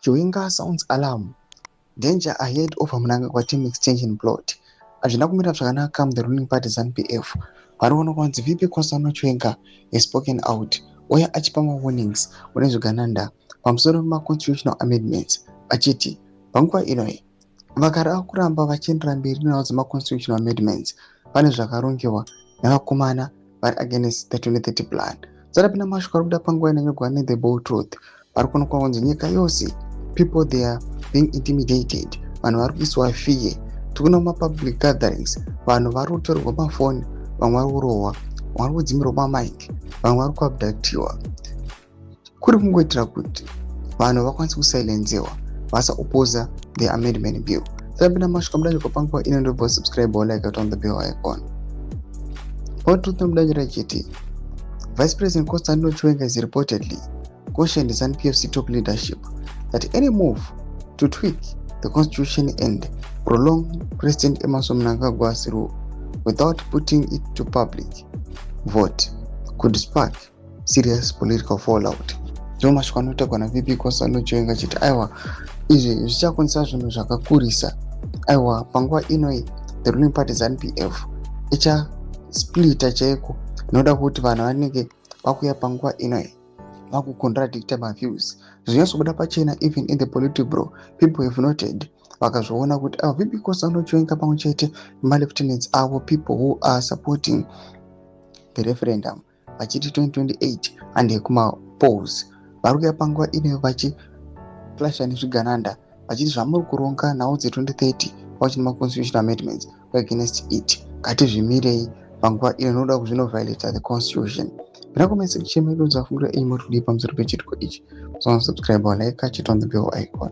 Chiwenga sounds alarm. Danger ahead of Mnangagwa team extension plot. Hazvina kumira zvakanaka the ruling party ZANU-PF. Panoona kwanzi VP Kosano Chiwenga has spoken out uye achipa warnings kune zvigananda pamusoro pemaconstitutional amendments achiti panguva inoyi vagara kuramba vachiendera mberi nawo dzemaconstitutional amendments pane zvakarongewa nevakomana vari against the 2030 plan. Dzarapinda mashuka kuda panguva inonyogwa ne the bold truth vari kuonekwa kunzi nyika yose people they are being intimidated, vanhu vari kuiswa fear. Tikuona mapublic gatherings vanhu vari kutorerwa mafoni, vamwe vari kurohwa, vamwe vari kudzimirwa mamaiki, vamwe vari kuabductiwa. Kuri kungoitira kuti vanhu vakwanise kusilenziwa vasaopoza the amendment bill. Dzarapinda mashuka mudanjiko panguva ino ndobva subscribe or like on the bell icon. Bold truth nomudanyira chiti Vice President Constantino Chiwenga is reportedly cautioned ZANU-PF top leadership that any move to tweak the constitution and prolong President Emmerson Mnangagwa's rule without putting it to public vote could spark serious political fallout. Ndimo mashoko anotaurwa naVP Constantino Chiwenga chiti aiwa izvi zvichakonzera zvinhu zvakakurisa. Aiwa panguva inoi the ruling party ZANU-PF ichasplita chaiko inoda kuti vanhu vanenge vakuya panguva inoi vakucontradicta maviews. Zvinyasobuda pachena even in the Politburo people have noted vakazviona kuti VP Kosano Chiwenga pamwe chete nemalieutenants avo people who are supporting the referendum vachiti 2028 and kumapolls vari kuya panguva ino vachiflasha nezvigananda vachiti zvamuri kuronga nhau dze2030 vachiti maconstitutional amendments against it ngatizvimirei panguva ino noda kuzvinoviolata the constitution. Ndakomesa kuchema idonza fungura aim to deep pamusoro pechitiko ichi. So subscribe or like, catch it on the bell icon.